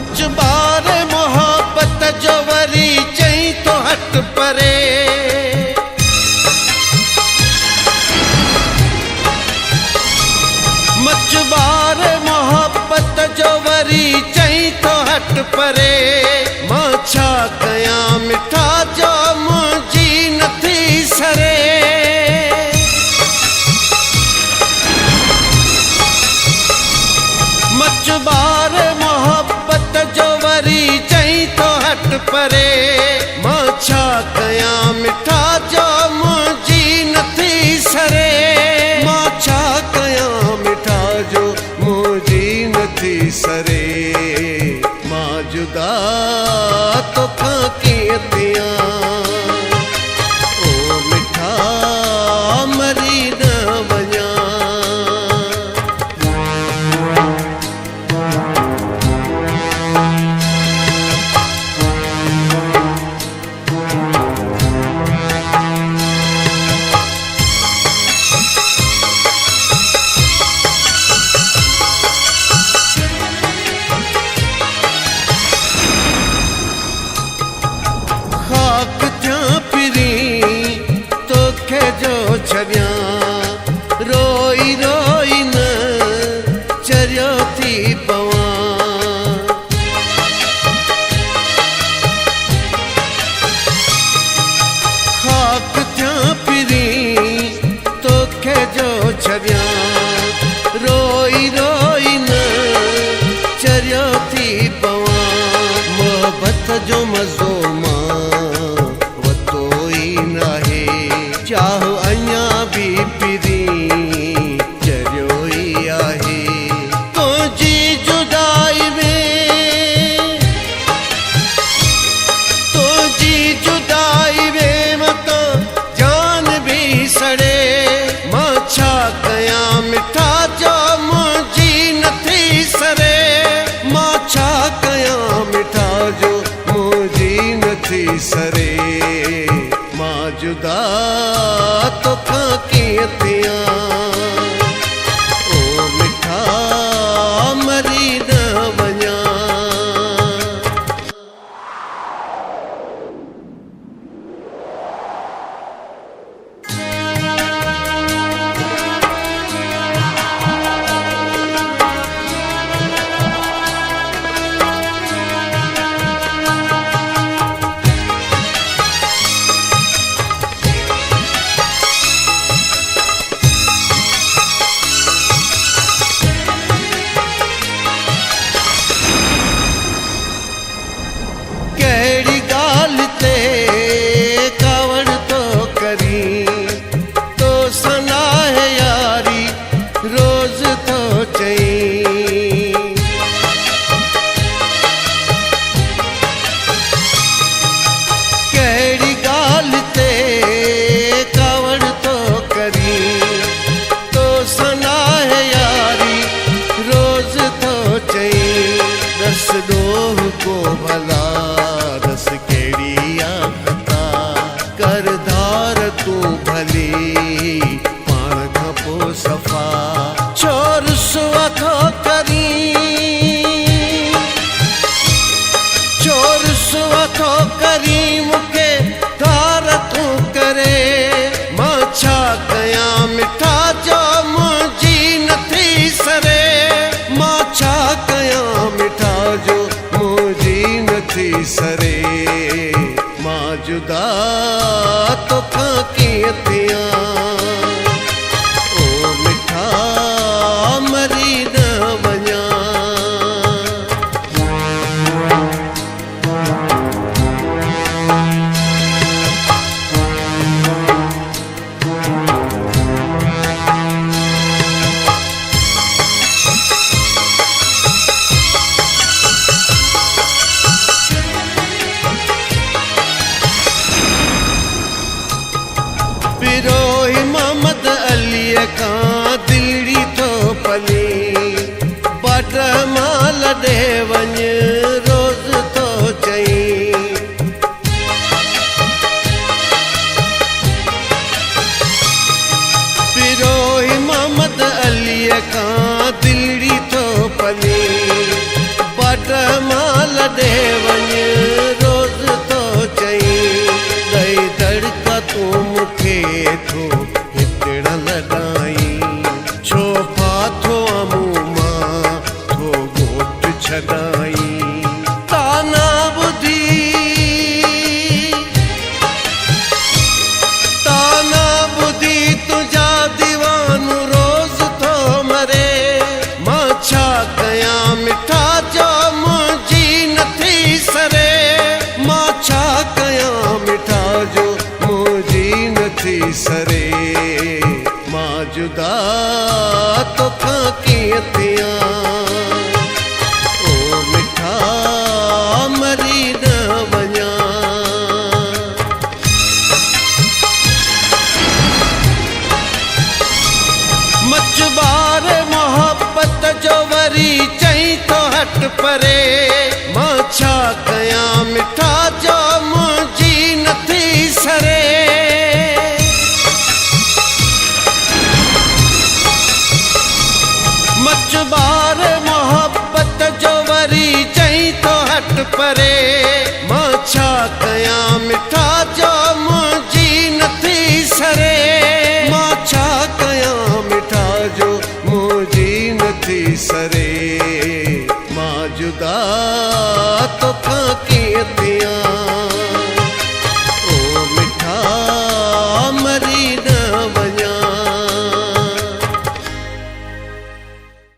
Much बार मोहब्बत जो वरी चई तो हट परे। मच बार मोहब्बत जो वरी चई तो हट परे। मां छा कयां मिठा जो मुंहिंजी नथी सरे। मच बार मोहब्बत जो वरी चई तो हट परे। मां छा कयां मिठा जो मुंहिंजी नथी सरे। मां छा कयां मिठा जो मुंहिंजी नथी सरे। मां जुदा तोखां कीअं थियां ओ मिठा मरी न वञां। खाक थियां फिरी तोखे जो छॾियां रोई रोई न चरियो थी पवां। खाक थियां फिरी तोखे जो छॾियां रोई रोई न चरियो थी पवां। मोहब्बत जो मज़ो चाह अञा भी पिरी चरियो ई आहे। तुंहिंजी जुदाई में तुंहिंजी जुदाई में मत जान भी सड़े। मां छा कयां मिठा जो मुंहिंजी नथी सरे। मां छा कयां मिठा जो मुंहिंजी नथी सरे। मां जुदा तोखां कीअं थियां ओ मिठा मरी न वञां। कहिड़ी ॻाल्हि ते कावड़ तो करी तो सनाहे यारी रोज़ तो चई। कहिड़ी ॻाल्हि ते कावड़ तो करी तो सनाहे यारी रोज़ तो चई। दस ॾोह को भला रस केड़ी आखता कर धार तू भली पाण खां पोइ सफ़ा। छोर सुआ थो करी छोर सुआ थो करी मूंखे धार तू करे। मां छा कयां मिठा जो मुंहिंजी नथी सरे। मां छा कयां मिठा जो मुंहिंजी नथी सरे। मां जुदा तोखां कीअं थियां ओ मिठा मरी न वञां। पिरोही मोहम्मद अलीअ खां दिलड़ी थो पली। बाट मां लॾे वञ रोज़ तो चई। पिरोही मोहम्मद अलीअ खां दिलड़ी थो पली। बाट मां जुदा तोखां कीअं थियां ओ मिठा मरी न वञां। मचबार मोहब्बत जो वरी चई तो हट परे मां छा कयां मिठा जो मुंहिंजी नथी सरे। मचबार मोहब्बत जो वरी चई तो हट परे मां छा कयां मिठा जो मुंहिंजी नथी सरे। मां छा कयां मिठा जो मुंहिंजी नथी सरे। मां जुदा तोखां कीअं थियां